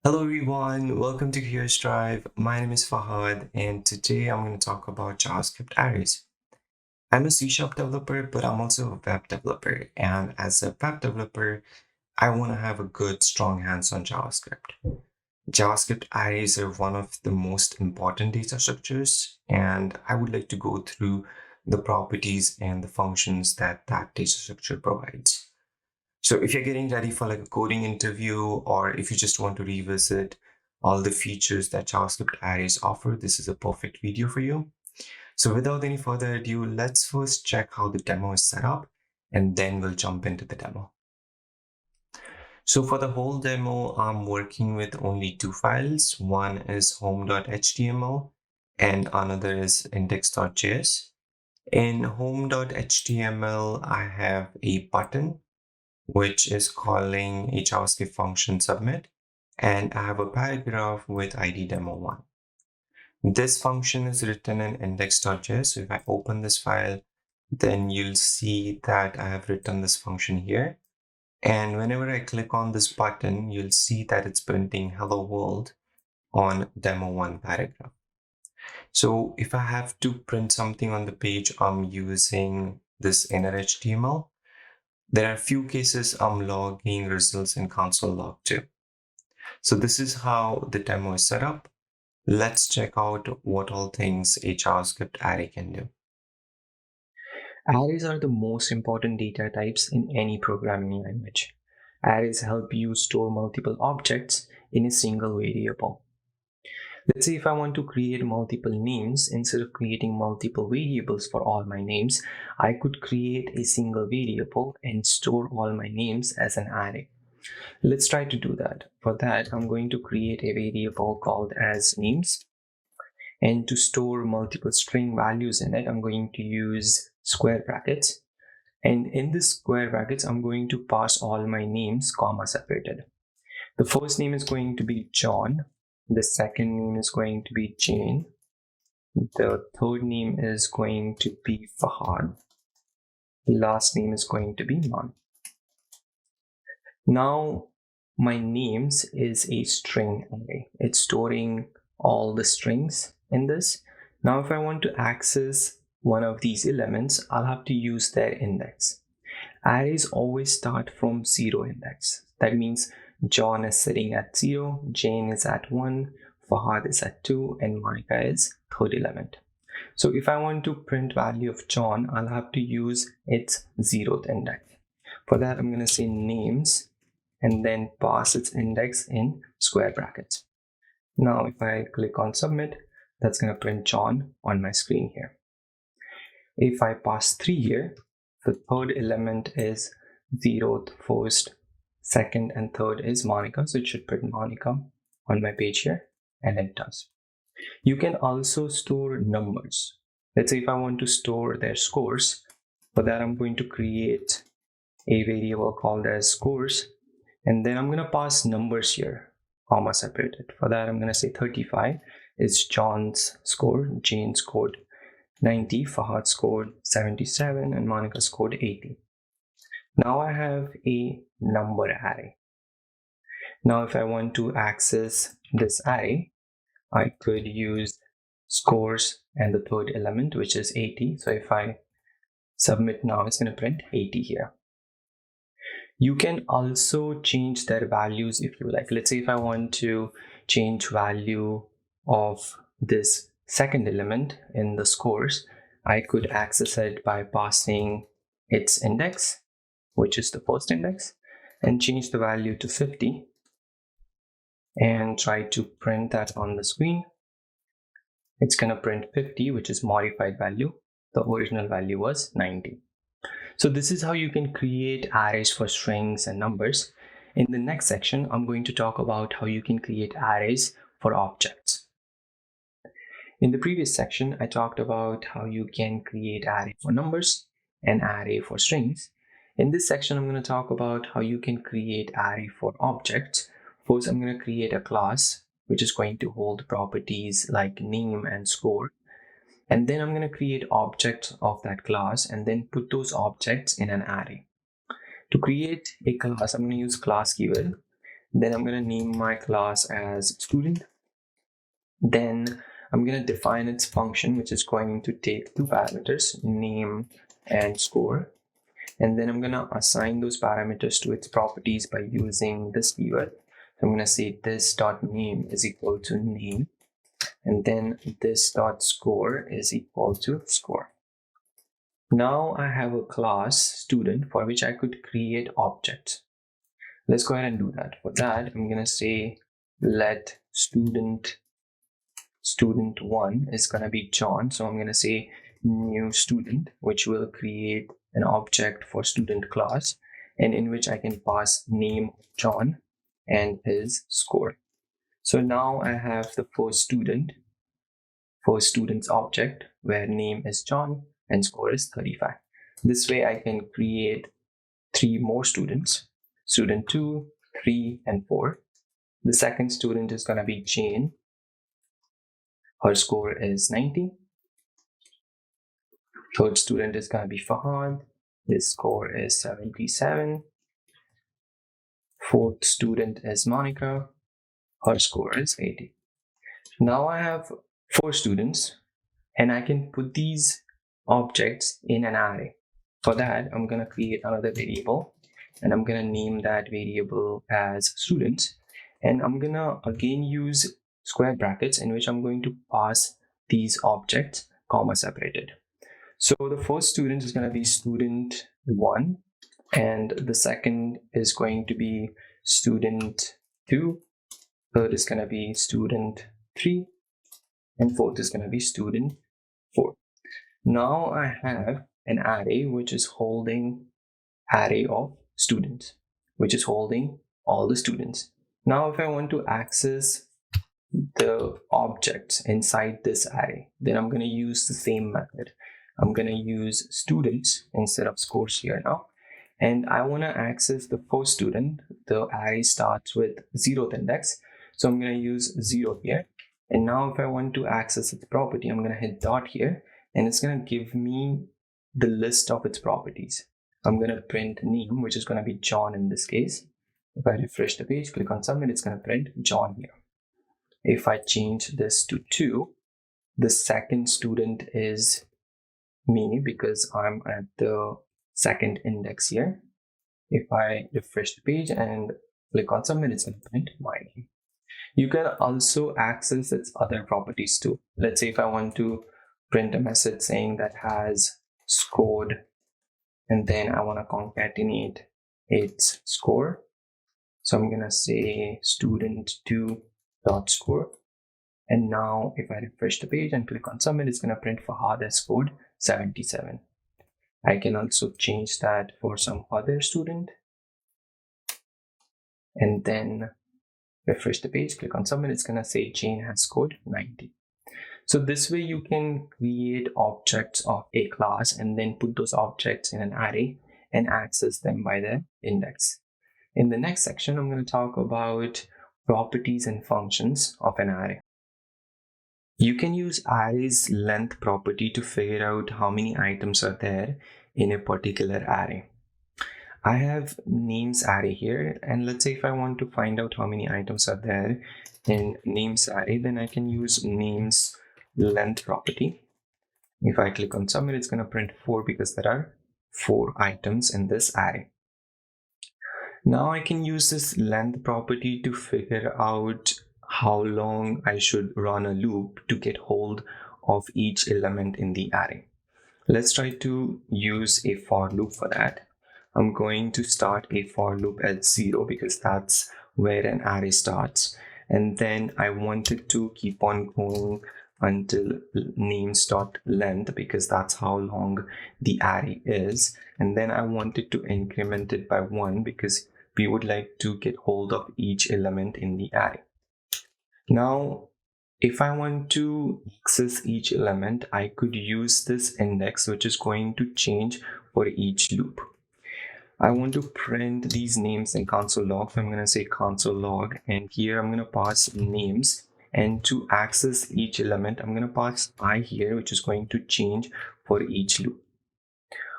Hello everyone, welcome to Here's Drive. My name is Fahad and today I'm going to talk about JavaScript arrays. I'm a C# developer, but I'm also a web developer. And as a web developer, I want to have a good, strong hands on JavaScript. JavaScript arrays are one of the most important data structures, and I would like to go through the properties and the functions that data structure provides. So if you're getting ready for like a coding interview, or if you just want to revisit all the features that JavaScript arrays offer, this is a perfect video for you. So without any further ado, let's first check how the demo is set up, and then we'll jump into the demo. So for the whole demo, I'm working with only two files. One is home.html and another is index.js. In home.html, I have a button which is calling a JavaScript function submit, and I have a paragraph with ID demo1. This function is written in index.js. So if I open this file, then you'll see that I have written this function here. And whenever I click on this button, you'll see that it's printing hello world on demo1 paragraph. So if I have to print something on the page, I'm using this inner HTML. There are a few cases I'm logging results in console log too. So this is how the demo is set up. Let's check out what all things a JavaScript array can do. Arrays are the most important data types in any programming language. Arrays help you store multiple objects in a single variable. Let's say if I want to create multiple names, instead of creating multiple variables for all my names, I could create a single variable and store all my names as an array. Let's try to do that. For that, I'm going to create a variable called as names. And to store multiple string values in it, I'm going to use square brackets. And in this square brackets, I'm going to pass all my names comma separated. The first name is going to be John. The second name is going to be Jane. The third name is going to be Fahad. The last name is going to be Man. Now, my names is a string array. It's storing all the strings in this. Now, if I want to access one of these elements, I'll have to use their index. Arrays always start from 0 index. That means John is sitting at 0, Jane is at 1, Fahad is at 2, and Monica is third element. So if I want to print value of John, I'll have to use its 0th index. For that, I'm going to say names and then pass its index in square brackets. Now, if I click on submit, that's going to print John on my screen here. If I pass 3 here, the third element is 0th, first, second, and third is Monica. So it should print Monica on my page here, and it does. You can also store numbers. Let's say if I want to store their scores, for that I'm going to create a variable called as scores, and then I'm going to pass numbers here, comma separated. For that I'm going to say 35 is John's score, Jane scored 90, Fahad scored 77, and Monica scored 80. Now I have a number array. Now if I want to access this array, I could use scores and the third element, which is 80. So if I submit now, it's going to print 80 here. You can also change their values if you like. Let's say if I want to change value of this second element in the scores, I could access it by passing its index, which is the first index, and change the value to 50 and try to print that on the screen. It's going to print 50, which is modified value. The original value was 90. So this is how you can create arrays for strings and numbers. In the next section, I'm going to talk about how you can create arrays for objects. In the previous section, I talked about how you can create array for numbers and array for strings. In this section, I'm going to talk about how you can create array for objects. First, I'm going to create a class which is going to hold properties like name and score. And then I'm going to create objects of that class and then put those objects in an array. To create a class, I'm going to use class keyword. Then I'm going to name my class as student. Then I'm going to define its function, which is going to take two parameters, name and score. And then I'm going to assign those parameters to its properties by using this keyword. So I'm going to say this.name is equal to name, and then this.score is equal to score. Now I have a class student for which I could create objects. Let's go ahead and do that. For that, I'm going to say let student1 is going to be John. So I'm going to say new student, which will create an object for student class, and in which I can pass name John and his score. So now I have the first student's object where name is John and score is 35. This way I can create 3 more students, student 2, 3, and 4. The second student is going to be Jane. Her score is 90. Third student is going to be Fahad. His score is 77. Fourth student is Monica. Her score is 80. Now I have 4 students, and I can put these objects in an array. For that, I'm going to create another variable, and I'm going to name that variable as students. And I'm going to again use square brackets in which I'm going to pass these objects comma separated. So the first student is going to be student 1, and the second is going to be student 2, third is going to be student 3, and fourth is going to be student 4. Now I have an array which is holding array of students, which is holding all the students. Now if I want to access the objects inside this array, then I'm going to use the same method. I'm going to use students instead of scores here now. And I want to access the first student. The array starts with 0th index. So I'm going to use 0 here. And now if I want to access its property, I'm going to hit dot here, and it's going to give me the list of its properties. I'm going to print name, which is going to be John in this case. If I refresh the page, click on submit, it's going to print John here. If I change this to 2, the second student is me because I'm at the second index here. If I refresh the page and click on submit, it's going to print my name. You can also access its other properties too. Let's say if I want to print a message saying that has scored, and then I want to concatenate its score. So I'm going to say student2.score. And now if I refresh the page and click on submit, it's going to print Fahad has scored 77. I can also change that for some other student. And then refresh the page, click on submit, it's going to say Jane has scored 90. So this way you can create objects of a class and then put those objects in an array and access them by their index. In the next section, I'm going to talk about properties and functions of an array. You can use array's length property to figure out how many items are there in a particular array. I have names array here, and let's say if I want to find out how many items are there in names array, then I can use names length property. If I click on submit, it's going to print 4 because there are 4 items in this array. Now I can use this length property to figure out how long I should run a loop to get hold of each element in the array. Let's try to use a for loop for that. I'm going to start a for loop at 0 because that's where an array starts. And then I want it to keep on going until names.length because that's how long the array is. And then I want it to increment it by 1 because we would like to get hold of each element in the array. Now, if I want to access each element, I could use this index, which is going to change for each loop. I want to print these names in console log. So I'm going to say console log, and here I'm going to pass names. And to access each element, I'm going to pass I here, which is going to change for each loop.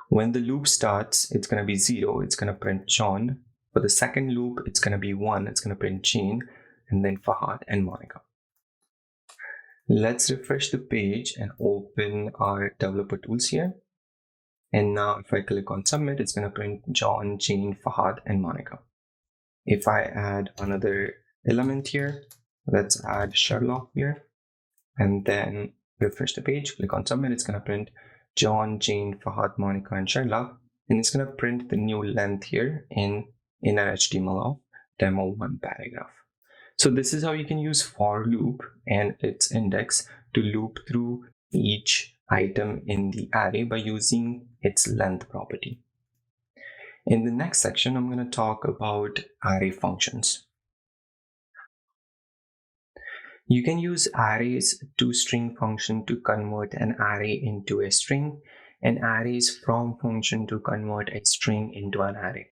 When the loop starts, it's going to be 0. It's going to print John. For the second loop, it's going to be 1. It's going to print Jane, and then Fahad and Monica. Let's refresh the page and open our developer tools here. And now if I click on submit, it's going to print John, Jane, Fahad, and Monica. If I add another element here, let's add Sherlock here, and then refresh the page, click on submit, it's going to print John, Jane, Fahad, Monica, and Sherlock, and it's going to print the new length here in inner HTML of demo 1 paragraph. So this is how you can use for loop and its index to loop through each item in the array by using its length property. In the next section, I'm going to talk about array functions. You can use arrays toString function to convert an array into a string, and arrays from function to convert a string into an array.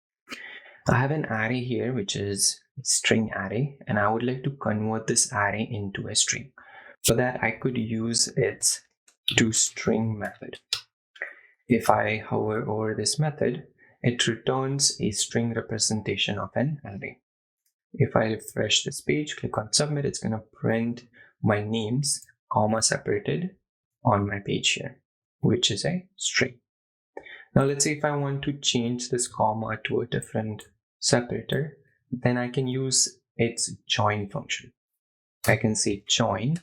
I have an array here which is a string array, and I would like to convert this array into a string. For that, I could use its toString method. If I hover over this method, it returns a string representation of an array. If I refresh this page, click on submit, it's going to print my names, comma separated on my page here, which is a string. Now let's say if I want to change this comma to a different separator, then I can use its join function. I can say join,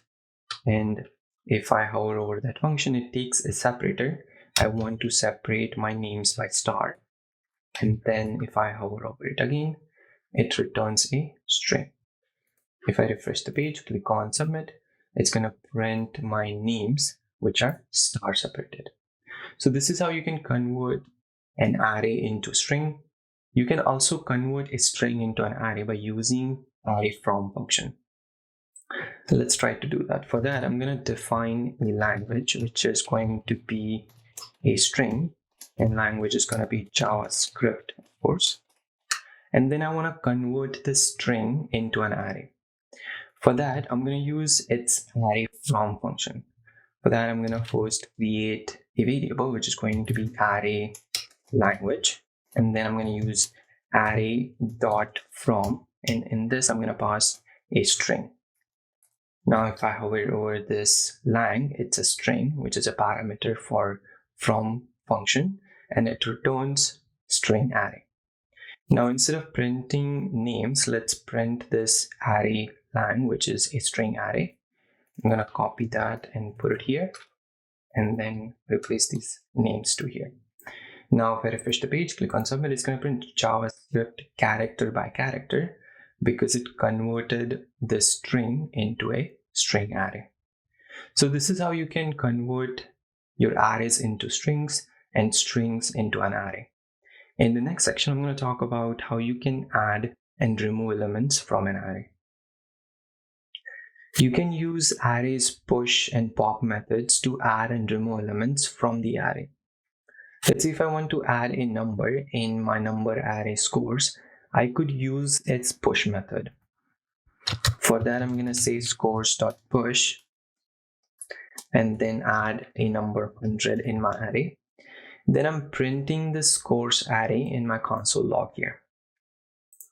and if I hover over that function, it takes a separator. I want to separate my names by star. And then if I hover over it again, it returns a string. If I refresh the page, click on submit, it's going to print my names, which are star separated. So this is how you can convert an array into string. You can also convert a string into an array by using array from function. So let's try to do that. For that, I'm going to define a language, which is going to be a string, and language is going to be JavaScript, of course. And then I want to convert this string into an array. For that, I'm going to use its array from function. For that, I'm going to first create a variable, which is going to be array language. And then I'm going to use array.from. And in this, I'm going to pass a string. Now, if I hover over this lang, it's a string, which is a parameter for from function, and it returns string array. Now, instead of printing names, let's print this array lang, which is a string array. I'm going to copy that and put it here, and then replace these names to here. Now, if I refresh the page, click on submit, it's going to print JavaScript character by character because it converted the string into a string array. So this is how you can convert your arrays into strings and strings into an array. In the next section, I'm going to talk about how you can add and remove elements from an array. You can use arrays push and pop methods to add and remove elements from the array. Let's say if I want to add a number in my number array scores, I could use its push method. For that, I'm going to say scores.push and then add a number 100 in my array. Then I'm printing the scores array in my console log here.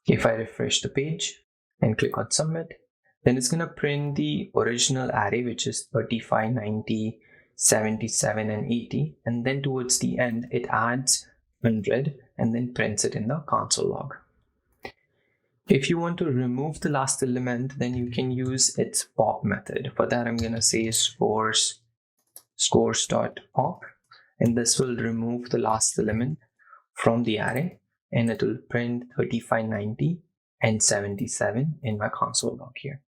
If I refresh the page and click on submit, then it's going to print the original array, which is 35, 90, 77, and 80. And then towards the end, it adds 100 and then prints it in the console log. If you want to remove the last element, then you can use its pop method. For that, I'm going to say scores.pop, and this will remove the last element from the array, and it will print 35, 90, and 77 in my console log here.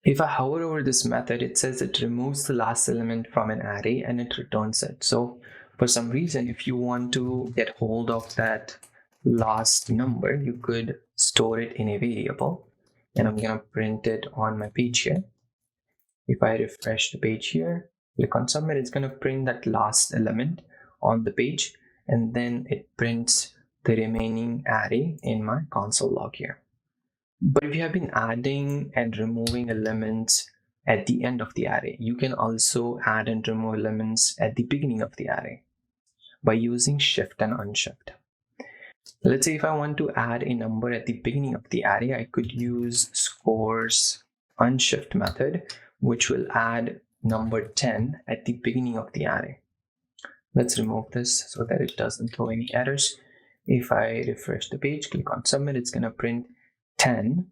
If I hover over this method, it says it removes the last element from an array and it returns it. So for some reason, if you want to get hold of that last number, you could store it in a variable, and I'm going to print it on my page here. If I refresh the page here, click on submit, it's going to print that last element on the page, and then it prints the remaining array in my console log here. But if you have been adding and removing elements at the end of the array, you can also add and remove elements at the beginning of the array by using shift and unshift. Let's say if I want to add a number at the beginning of the array, I could use scores unshift method, which will add number 10 at the beginning of the array. Let's remove this so that it doesn't throw any errors. If I refresh the page, click on submit, it's going to print 10,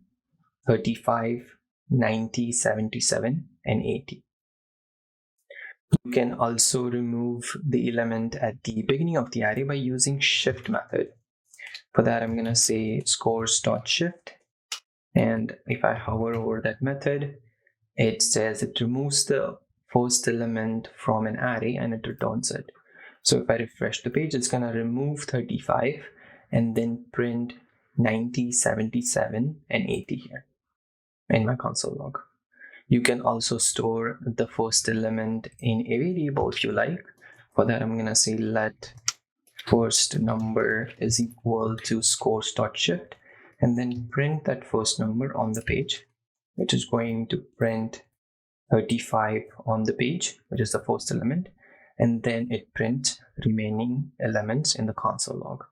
35, 90, 77, and 80. You can also remove the element at the beginning of the array by using shift method. For that, I'm going to say scores.shift. And if I hover over that method, it says it removes the first element from an array and it returns it. So if I refresh the page, it's going to remove 35 and then print 90, 77, and 80 here in my console log. You can also store the first element in a variable if you like. For that, I'm going to say let first number is equal to scores.shift and then print that first number on the page, which is going to print 35 on the page, which is the first element, and then it prints remaining elements in the console log.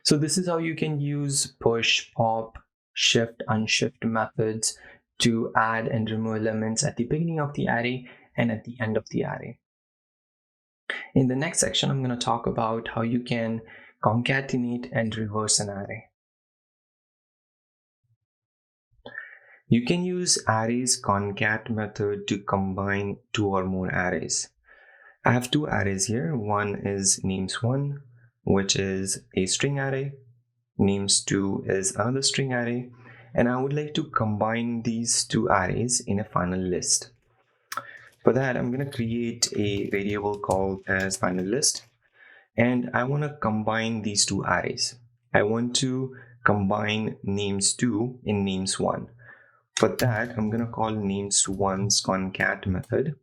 So this is how you can use push, pop, shift, unshift methods to add and remove elements at the beginning of the array and at the end of the array. In the next section, I'm going to talk about how you can concatenate and reverse an array. You can use arrays concat method to combine two or more arrays. I have two arrays here. One is names1, which is a string array. Names2 is another string array. And I would like to combine these two arrays in a final list. For that, I'm going to create a variable called as final list. And I want to combine these two arrays. I want to combine names2 in names1. For that, I'm going to call names1's concat method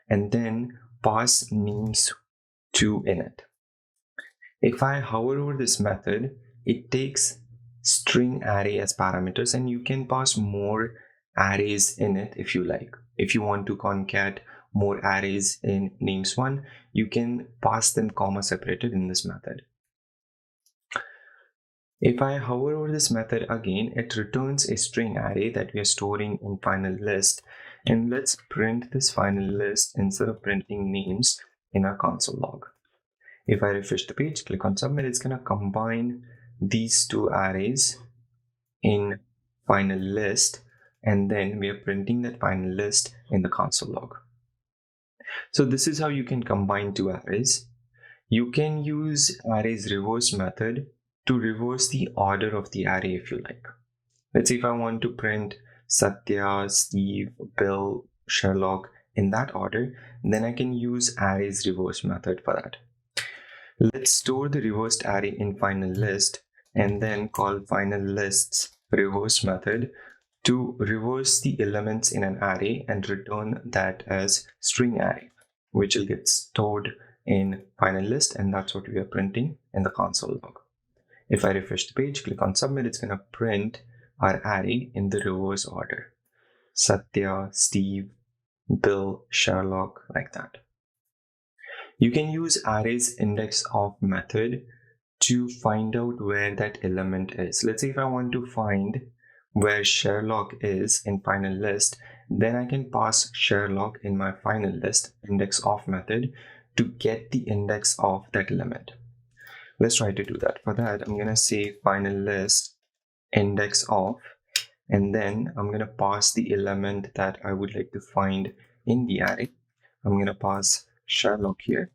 and then pass names2 in it. If I hover over this method, it takes string array as parameters, and you can pass more arrays in it if you like. If you want to concat more arrays in names1, you can pass them comma separated in this method. If I hover over this method again, it returns a string array that we are storing in final list. And let's print this final list instead of printing names in our console log. If I refresh the page, click on submit, it's going to combine these two arrays in final list, and then we are printing that final list in the console log. So this is how you can combine two arrays. You can use arrays reverse method to reverse the order of the array if you like. Let's say if I want to print Satya, Steve, Bill, Sherlock in that order, then I can use arrays reverse method for that. Let's store the reversed array in final list and then call final lists reverse method to reverse the elements in an array and return that as string array, which will get stored in final list, and that's what we are printing in the console log. If I refresh the page, click on submit, it's going to print our array in the reverse order. Satya, Steve, Bill, Sherlock, like that. You can use arrays indexOf method to find out where that element is. Let's say if I want to find where Sherlock is in final list, then I can pass Sherlock in my final list indexOf method to get the index of that element. Let's try to do that. For that, I'm going to say final list indexOf, and then I'm going to pass the element that I would like to find in the array. I'm going to pass Sherlock here.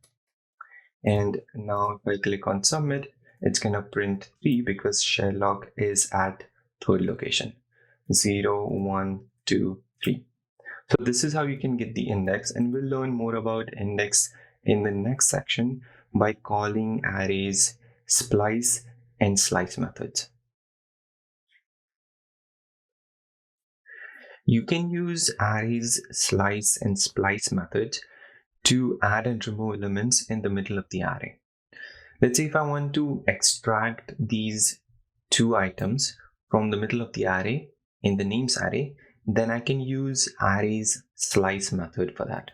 And now if I click on submit, it's going to print 3 because Sherlock is at third location, 0, 1, 2, 3. So this is how you can get the index, and we'll learn more about index in the next section by calling arrays splice and slice methods. You can use arrays slice and splice methods to add and remove elements in the middle of the array. Let's say if I want to extract these two items from the middle of the array in the names array, then I can use arrays slice method for that.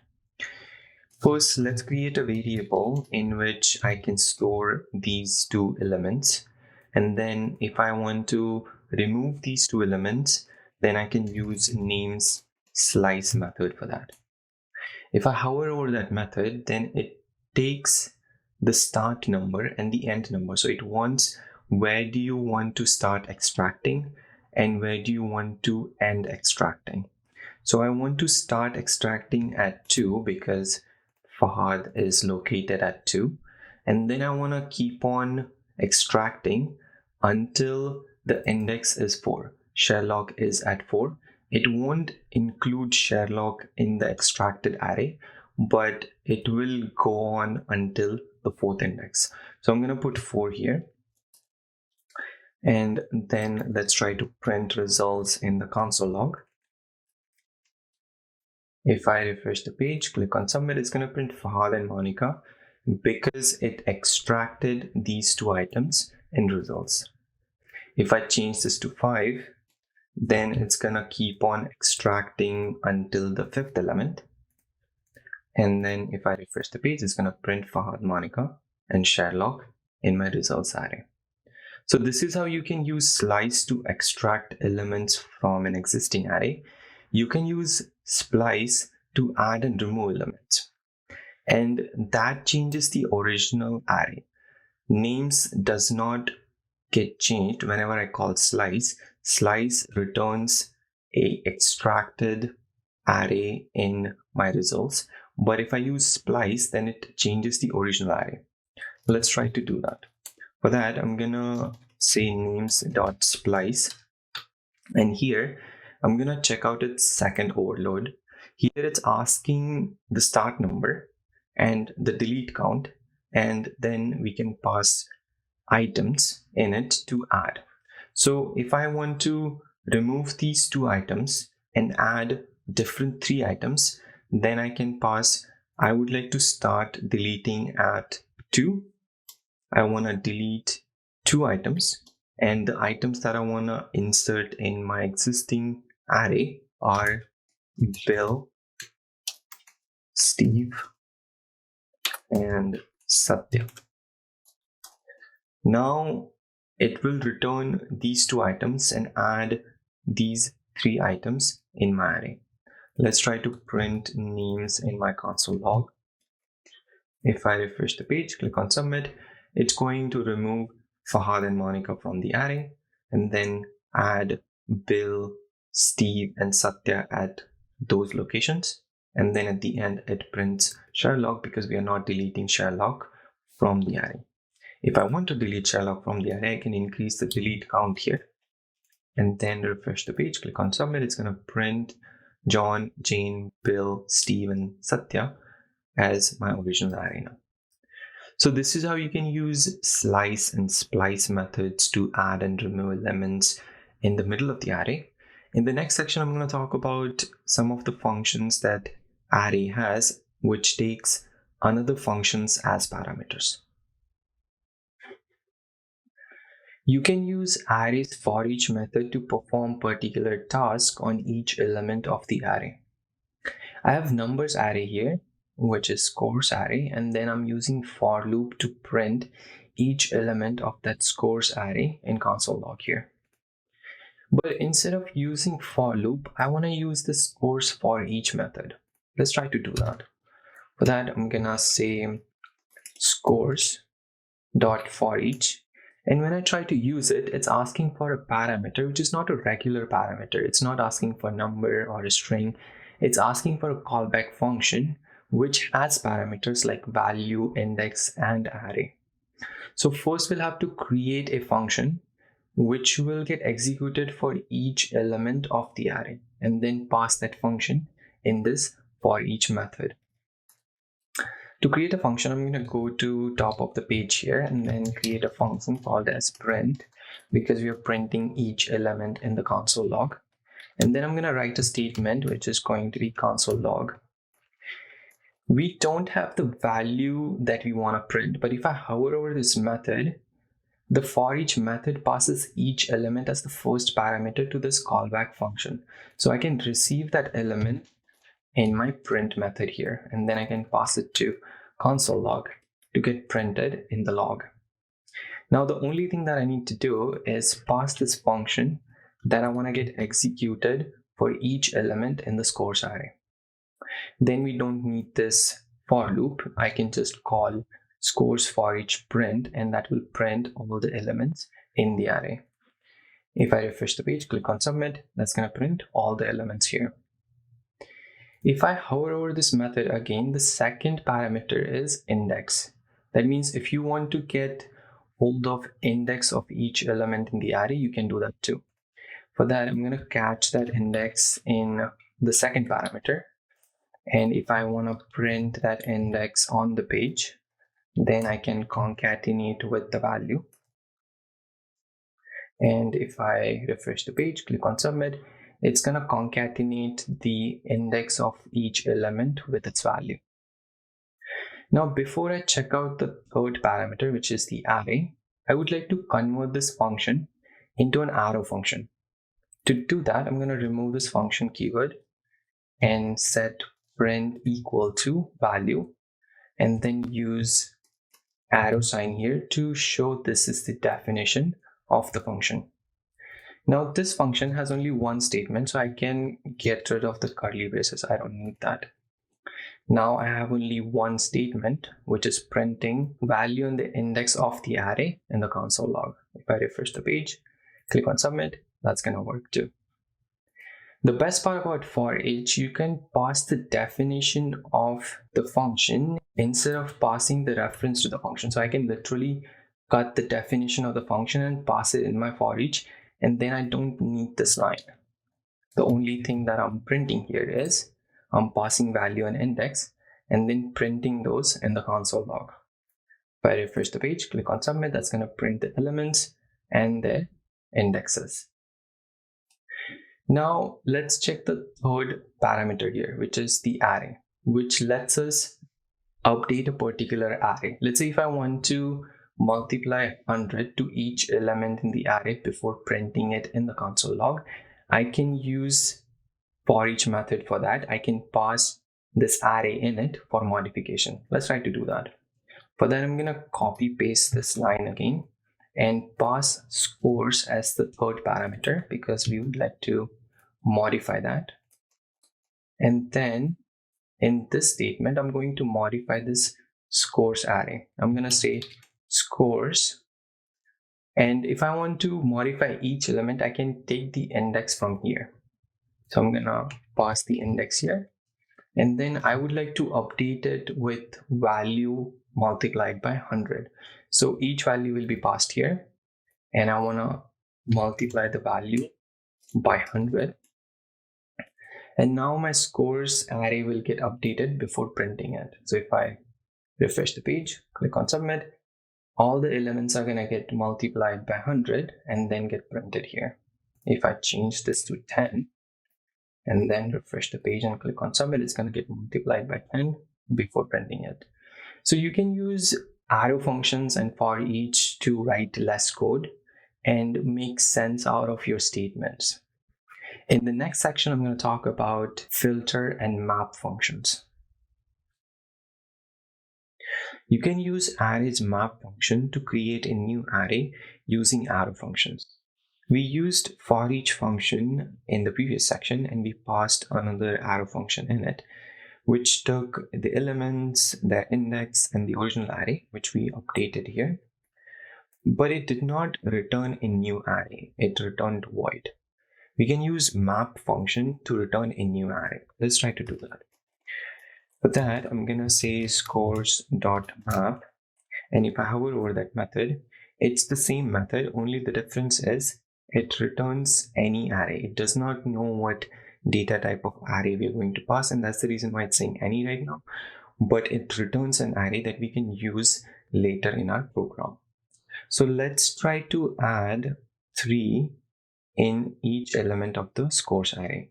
First, let's create a variable in which I can store these two elements, And then if I want to remove these two elements, then I can use names slice method for that. If I hover over that method, then it takes the start number and the end number. So it wants where do you want to start extracting and where do you want to end extracting. So I want to start extracting at 2 because Fahad is located at 2. And then I want to keep on extracting until the index is 4. Sherlock is at 4. It won't include Sherlock in the extracted array, but it will go on until the 4th index. So I'm going to put 4 here. And then let's try to print results in the console log. If I refresh the page, click on submit, it's going to print Fahad and Monica because it extracted these two items in results. If I change this to 5, then it's going to keep on extracting until the 5th element. And then if I refresh the page, it's going to print Fahad, Monica, and Sherlock in my results array. So this is how you can use slice to extract elements from an existing array. You can use splice to add and remove elements. And that changes the original array. Names does not get changed whenever I call slice. Slice returns a extracted array in my results. But if I use splice, then it changes the original array. Let's try to do that. For that, I'm gonna say names.splice. And here, I'm gonna check out its second overload. Here it's asking the start number and the delete count, and then we can pass items in it to add. So if I want to remove these two items and add different 3 items, then I can pass, I would like to start deleting at 2. I want to delete 2 items, and the items that I want to insert in my existing array are Bill, Steve, and Satya. Now it will return these 2 items and add these 3 items in my array. Let's try to print names in my console log. If I refresh the page, click on submit, it's going to remove Fahad and Monica from the array and then add Bill, Steve, and Satya at those locations. And then at the end, it prints Sherlock because we are not deleting Sherlock from the array. If I want to delete Sherlock from the array, I can increase the delete count here and then refresh the page, click on submit. It's going to print John, Jane, Bill, Steve, and Satya as my original array now. So this is how you can use slice and splice methods to add and remove elements in the middle of the array. In the next section, I'm going to talk about some of the functions that array has, which takes another functions as parameters. You can use array's forEach method to perform particular task on each element of the array. I have numbers array here, which is scores array, and then I'm using for loop to print each element of that scores array in console log here. But instead of using for loop, I want to use the scores forEach method. Let's try to do that. For that, I'm gonna say scores dot forEach. And when I try to use it, it's asking for a parameter, which is not a regular parameter. It's not asking for a number or a string. It's asking for a callback function, which has parameters like value, index, and array. So first we'll have to create a function which will get executed for each element of the array and then pass that function in this forEach method. To create a function, I'm going to go to top of the page here and then create a function called as print because we are printing each element in the console log. And then I'm going to write a statement which is going to be console log. We don't have the value that we want to print, but if I hover over this method, the forEach method passes each element as the first parameter to this callback function. So I can receive that element in my print method here, and then I can pass it to console log to get printed in the log. Now the only thing that I need to do is pass this function that I want to get executed for each element in the scores array. Then we don't need this for loop. I can just call scores for each print, and that will print all the elements in the array. If I refresh the page, click on submit, that's going to print all the elements here. If I hover over this method again, the second parameter is index. That means if you want to get hold of index of each element in the array, you can do that too. For that, I'm going to catch that index in the second parameter. And if I want to print that index on the page, then I can concatenate with the value. And if I refresh the page, click on submit, it's going to concatenate the index of each element with its value. Now, before I check out the third parameter, which is the array, I would like to convert this function into an arrow function. To do that, I'm going to remove this function keyword and set print equal to value, and then use arrow sign here to show this is the definition of the function. Now this function has only one statement, so I can get rid of the curly braces. I don't need that. Now I have only one statement, which is printing value in the index of the array in the console log. If I refresh the page, click on submit, that's going to work too. The best part about forEach, you can pass the definition of the function instead of passing the reference to the function. So I can literally cut the definition of the function and pass it in my forEach, and then I don't need this line. The only thing that I'm printing here is I'm passing value and index and then printing those in the console log. If I refresh the page, click on submit, that's going to print the elements and their indexes. Now let's check the third parameter here, which is the array, which lets us update a particular array. Let's say if I want to multiply 100 to each element in the array before printing it in the console log, I can use forEach method for that. I can pass this array in it for modification. Let's try to do that. For that, I'm going to copy paste this line again and pass scores as the third parameter because we would like to modify that. And then in this statement, I'm going to modify this scores array. I'm going to say scores. And if I want to modify each element, I can take the index from here. So I'm going to pass the index here. And then I would like to update it with value multiplied by 100. So each value will be passed here. And I want to multiply the value by 100. And now my scores array will get updated before printing it. So if I refresh the page, click on submit, all the elements are going to get multiplied by 100 and then get printed here. If I change this to 10 and then refresh the page and click on submit, it's going to get multiplied by 10 before printing it. So you can use arrow functions and forEach to write less code and make sense out of your statements. In the next section, I'm going to talk about filter and map functions. You can use array's map function to create a new array using arrow functions. We used forEach function in the previous section and we passed another arrow function in it, which took the elements, their index, and the original array, which we updated here. But it did not return a new array, it returned void. We can use map function to return a new array. Let's try to do that. For that, I'm going to say scores.map. And if I hover over that method, it's the same method, only the difference is it returns any array. It does not know what data type of array we're going to pass, and that's the reason why it's saying any right now. But it returns an array that we can use later in our program. So let's try to add 3 in each element of the scores array.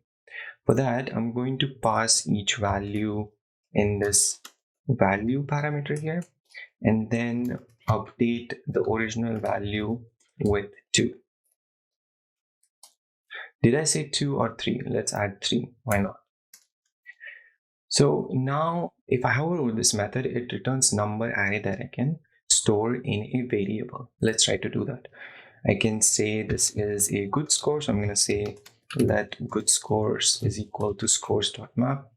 For that, I'm going to pass each value in this value parameter here, and then update the original value with 2. Did I say 2 or 3? Let's add 3. Why not? So now if I hover over this method, it returns number array that I can store in a variable. Let's try to do that. I can say this is a good score. So I'm going to say let good scores is equal to scores.map.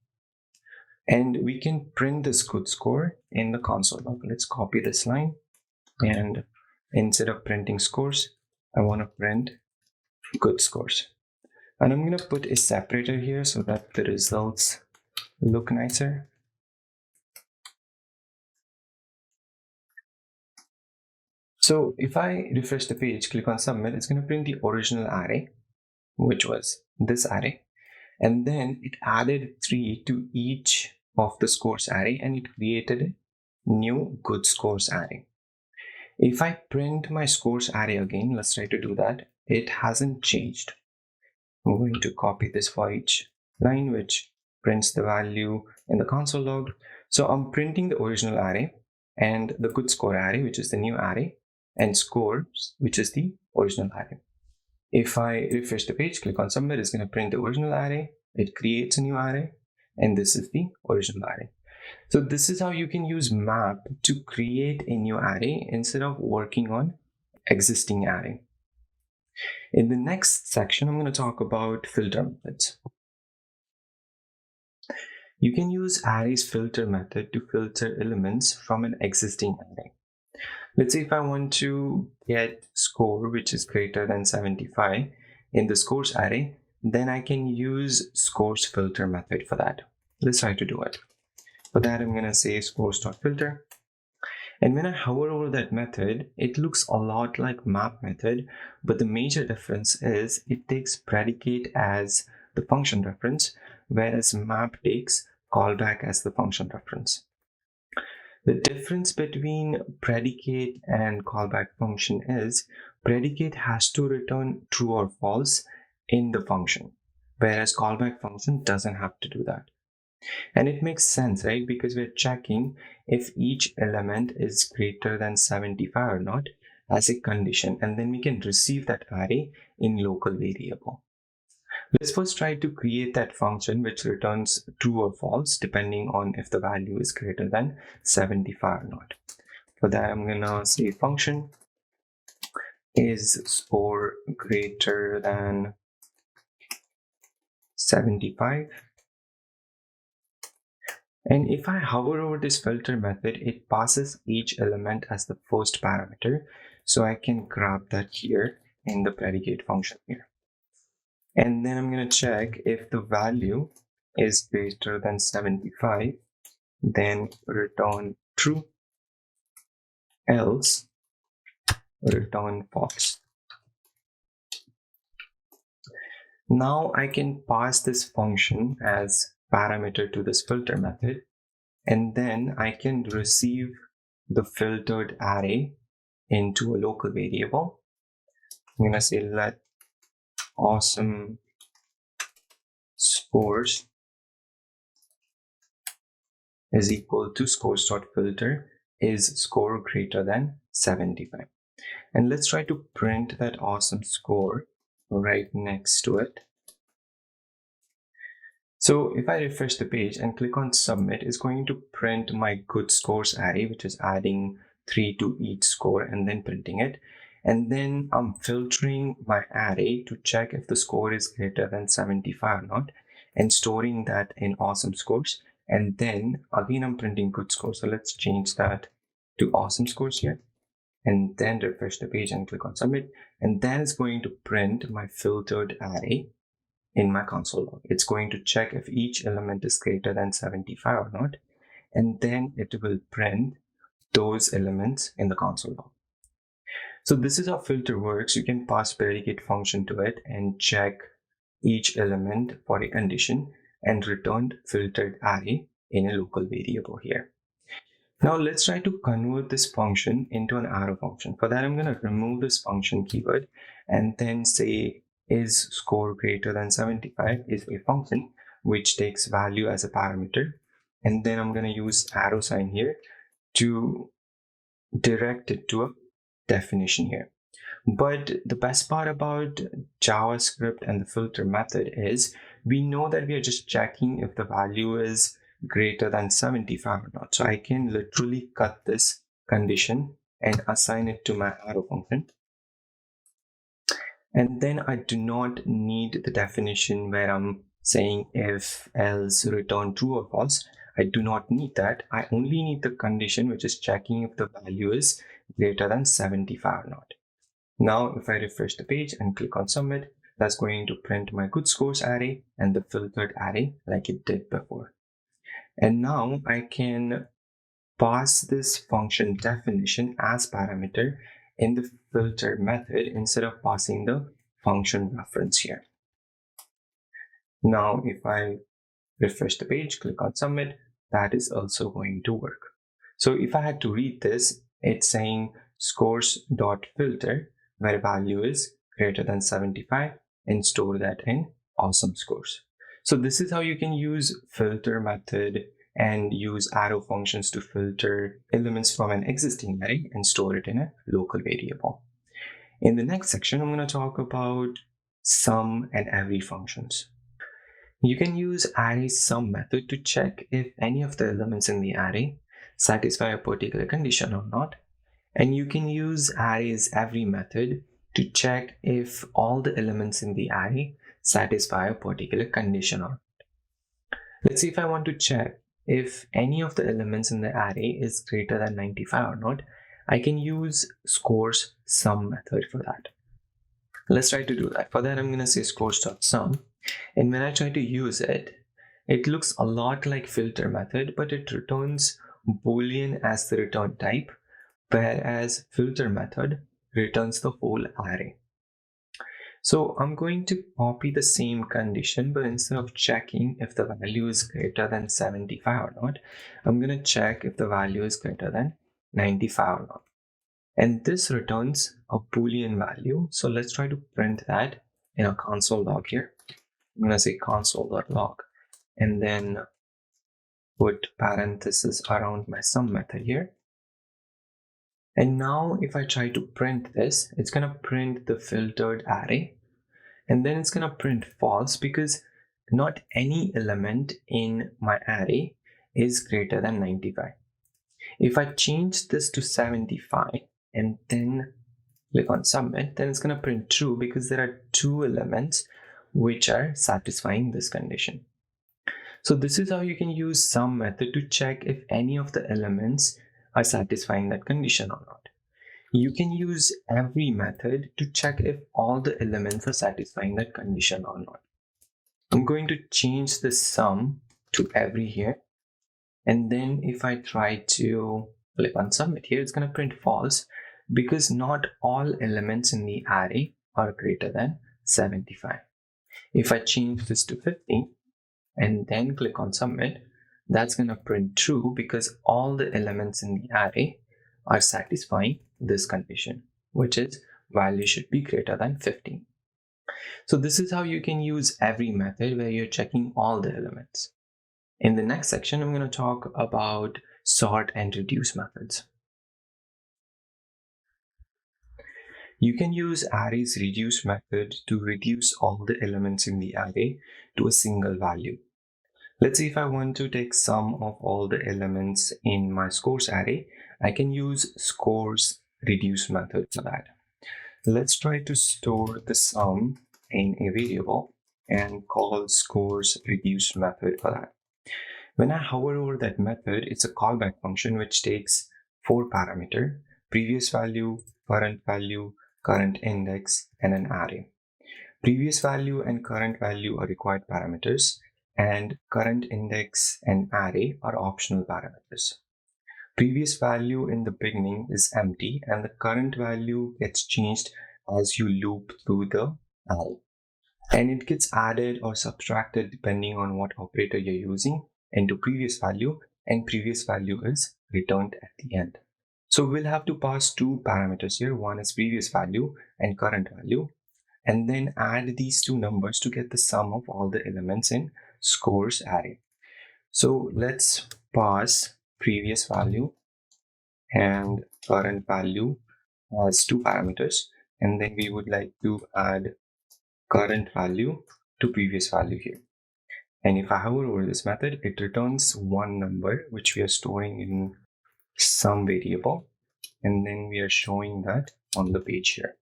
And we can print this good score in the console log. Let's copy this line. And instead of printing scores, I want to print good scores. And I'm going to put a separator here so that the results look nicer. So if I refresh the page, click on submit, it's going to print the original array, which was this array. And then it added 3 to each of the scores array, and it created a new good scores array. If I print my scores array again, let's try to do that. It hasn't changed. I'm going to copy this forEach line, which prints the value in the console log. So I'm printing the original array and the good score array, which is the new array, and scores, which is the original array. If I refresh the page, click on submit, it's going to print the original array. It creates a new array, and this is the original array. So this is how you can use map to create a new array instead of working on existing array. In the next section, I'm going to talk about filter methods. You can use arrays filter method to filter elements from an existing array. Let's say if I want to get score which is greater than 75 in the scores array, then I can use scores filter method for that. Let's try to do it. For that, I'm going to say scores.filter. And when I hover over that method, it looks a lot like map method, but the major difference is it takes predicate as the function reference, whereas map takes callback as the function reference. The difference between predicate and callback function is predicate has to return true or false in the function, whereas callback function doesn't have to do that. And it makes sense, right? Because we're checking if each element is greater than 75 or not as a condition, and then we can receive that array in local variable. Let's first try to create that function which returns true or false depending on if the value is greater than 75 or not. For that, I'm gonna say function is score greater than 75. And if I hover over this filter method, it passes each element as the first parameter. So I can grab that here in the predicate function here. And then I'm going to check if the value is greater than 75, then return true, else return false. Now I can pass this function as parameter to this filter method, and then I can receive the filtered array into a local variable. I'm going to say let awesome scores is equal to scores.filter is score greater than 75. And let's try to print that awesome score right next to it. So if I refresh the page and click on submit, it's going to print my good scores array, which is adding 3 to each score and then printing it. And then I'm filtering my array to check if the score is greater than 75 or not, and storing that in awesome scores. And then again, I'm printing good scores. So let's change that to awesome scores here. And then refresh the page and click on submit. And then it's going to print my filtered array in my console log. It's going to check if each element is greater than 75 or not. And then it will print those elements in the console log. So this is how filter works. You can pass predicate function to it and check each element for a condition and return filtered array in a local variable here. Now let's try to convert this function into an arrow function. For that, I'm going to remove this function keyword and then say is score greater than 75 is a function which takes value as a parameter. And then I'm going to use arrow sign here to direct it to a definition here. But the best part about JavaScript and the filter method is we know that we are just checking if the value is greater than 75 or not. So I can literally cut this condition and assign it to my arrow function. And then I do not need the definition where I'm saying if, else, return true or false. I do not need that. I only need the condition which is checking if the value is greater than 75 or not. Now, if I refresh the page and click on submit, that's going to print my good scores array and the filtered array like it did before. And now I can pass this function definition as parameter in the filter method instead of passing the function reference here. Now, if I refresh the page, click on submit, that is also going to work. So if I had to read this, it's saying scores.filter, where value is greater than 75, and store that in awesome scores. So this is how you can use filter method and use arrow functions to filter elements from an existing array and store it in a local variable. In the next section, I'm going to talk about sum and every functions. You can use array sum method to check if any of the elements in the array satisfy a particular condition or not. And you can use arrays every method to check if all the elements in the array satisfy a particular condition or not. Let's see if I want to check if any of the elements in the array is greater than 95 or not. I can use scores sum method for that. Let's try to do that. For that, I'm going to say scores.sum. And when I try to use it, it looks a lot like filter method, but it returns Boolean as the return type, whereas filter method returns the whole array. So I'm going to copy the same condition, but instead of checking if the value is greater than 75 or not, I'm going to check if the value is greater than 95 or not. And this returns a Boolean value. So let's try to print that in a console log here. I'm going to say console.log and then put parentheses around my sum method here. And now if I try to print this, it's going to print the filtered array. And then it's going to print false because not any element in my array is greater than 95. If I change this to 75 and then click on submit, then it's going to print true because there are two elements which are satisfying this condition. So this is how you can use sum method to check if any of the elements are satisfying that condition or not. You can use every method to check if all the elements are satisfying that condition or not. I'm going to change the sum to every here. And then if I try to click on submit here, it's going to print false because not all elements in the array are greater than 75. If I change this to 50 and then click on submit, that's going to print true because all the elements in the array are satisfying this condition, which is value should be greater than 15. So this is how you can use every method where you're checking all the elements. In the next section, I'm going to talk about sort and reduce methods. You can use arrays reduce method to reduce all the elements in the array to a single value. Let's see if I want to take sum of all the elements in my scores array, I can use scores reduce method for that. Let's try to store the sum in a variable and call scores reduce method for that. When I hover over that method, it's a callback function which takes 4 parameters: previous value, current index, and an array. Previous value and current value are required parameters, and current index and array are optional parameters. Previous value in the beginning is empty, and the current value gets changed as you loop through the array. And it gets added or subtracted depending on what operator you're using into previous value, and previous value is returned at the end. So we'll have to pass 2 parameters here. One is previous value and current value, and then add these 2 numbers to get the sum of all the elements in scores array. So let's pass previous value and current value as 2 parameters, and then we would like to add current value to previous value here. And if I hover over this method, it returns one number which we are storing in some variable. and then we are showing that on the page here.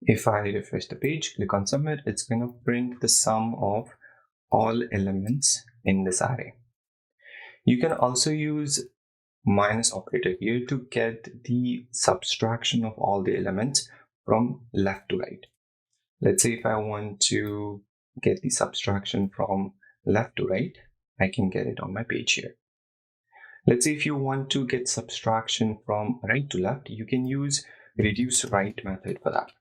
If I refresh the page, click on submit, it's going to print the sum of all elements in this array. You can also use minus operator here to get the subtraction of all the elements from left to right. Let's say if I want to get the subtraction from left to right, I can get it on my page here. Let's say if you want to get subtraction from right to left, you can use reduce right method for that.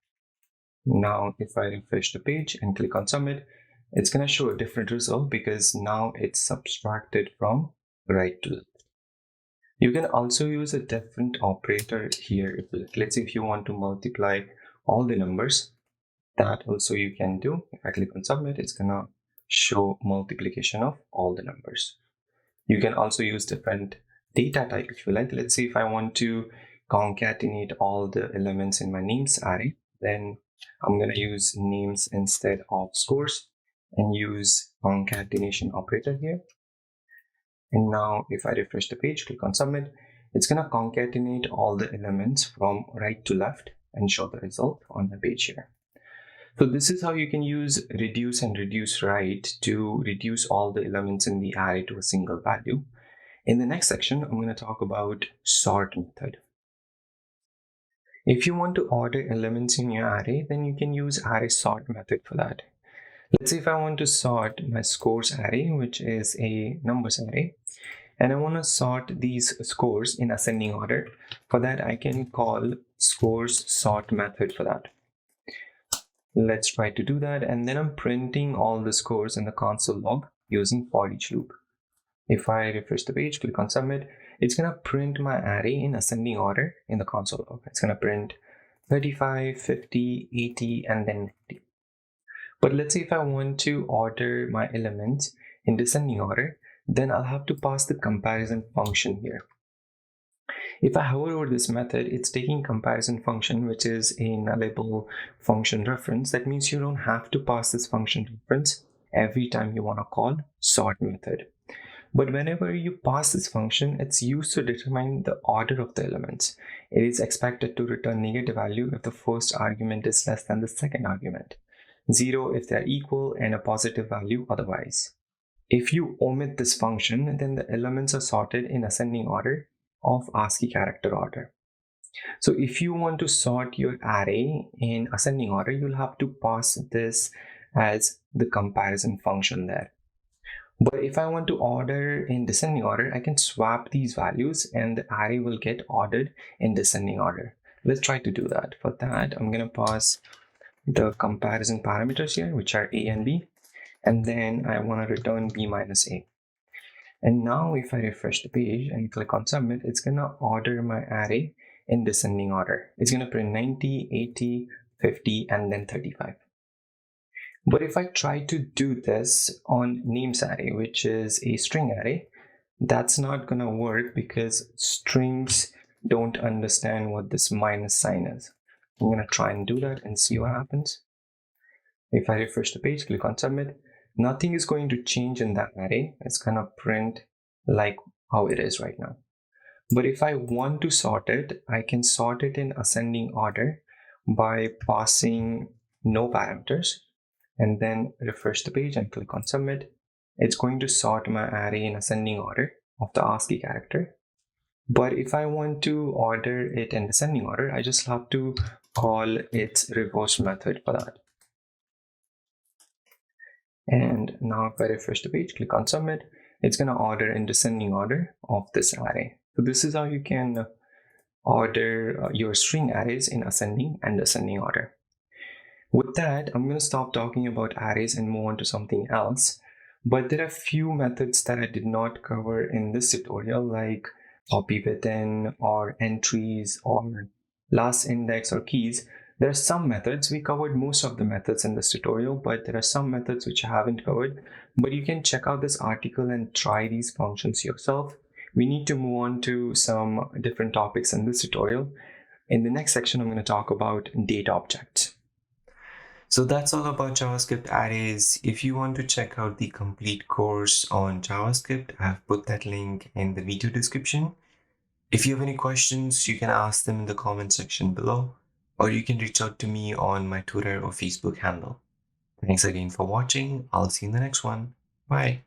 Now, if I refresh the page and click on submit, it's going to show a different result because now it's subtracted from right to left. You can also use a different operator here. Let's say if you want to multiply all the numbers, that also you can do. If I click on submit, it's going to show multiplication of all the numbers. You can also use different data type if you like. Let's say if I want to concatenate all the elements in my names array, then I'm going to use names instead of scores and use concatenation operator here. And now if I refresh the page, click on submit, it's going to concatenate all the elements from right to left and show the result on the page here. So this is how you can use reduce and reduce right to reduce all the elements in the array to a single value. In the next section, I'm going to talk about sort method. If you want to order elements in your array, then you can use array sort method for that. Let's say if I want to sort my scores array, which is a numbers array, and I want to sort these scores in ascending order. For that, I can call scores sort method for that. Let's try to do that, and then I'm printing all the scores in the console log using forEach loop. If I refresh the page, click on submit, it's going to print my array in ascending order in the console log. It's going to print 35, 50, 80, and then 90. But let's say if I want to order my elements in descending order, then I'll have to pass the comparison function here. If I hover over this method, it's taking comparison function, which is a nullable function reference. That means you don't have to pass this function reference every time you want to call sort method. But whenever you pass this function, it's used to determine the order of the elements. It is expected to return negative value if the first argument is less than the second argument, 0 if they're equal, and a positive value otherwise. If you omit this function, then the elements are sorted in ascending order of ASCII character order. So if you want to sort your array in ascending order, you'll have to pass this as the comparison function there. But if I want to order in descending order, I can swap these values and the array will get ordered in descending order. Let's try to do that. For that, I'm going to pass the comparison parameters here, which are a and b, and then I want to return b minus a. And now if I refresh the page and click on submit, it's going to order my array in descending order. It's going to print 90, 80, 50, and then 35. But if I try to do this on names array, which is a string array, that's not going to work because strings don't understand what this minus sign is. I'm going to try and do that and see what happens. If I refresh the page, click on submit, nothing is going to change in that array. It's going to print like how it is right now. But if I want to sort it, I can sort it in ascending order by passing no parameters, and then refresh the page and click on submit. It's going to sort my array in ascending order of the ASCII character. But if I want to order it in descending order, I just have to call its reverse method for that. And now if I refresh the page, click on submit, it's going to order in descending order of this array. So this is how you can order your string arrays in ascending and descending order. With that, I'm going to stop talking about arrays and move on to something else. But there are few methods that I did not cover in this tutorial, like copy within or entries or last index or keys. There are some methods. We covered most of the methods in this tutorial, but there are some methods which I haven't covered. But you can check out this article and try these functions yourself. We need to move on to some different topics in this tutorial. In the next section, I'm going to talk about data objects. So that's all about JavaScript arrays. If you want to check out the complete course on JavaScript, I've put that link in the video description. If you have any questions, you can ask them in the comment section below, or you can reach out to me on my Twitter or Facebook handle. Thanks again for watching. I'll see you in the next one. Bye.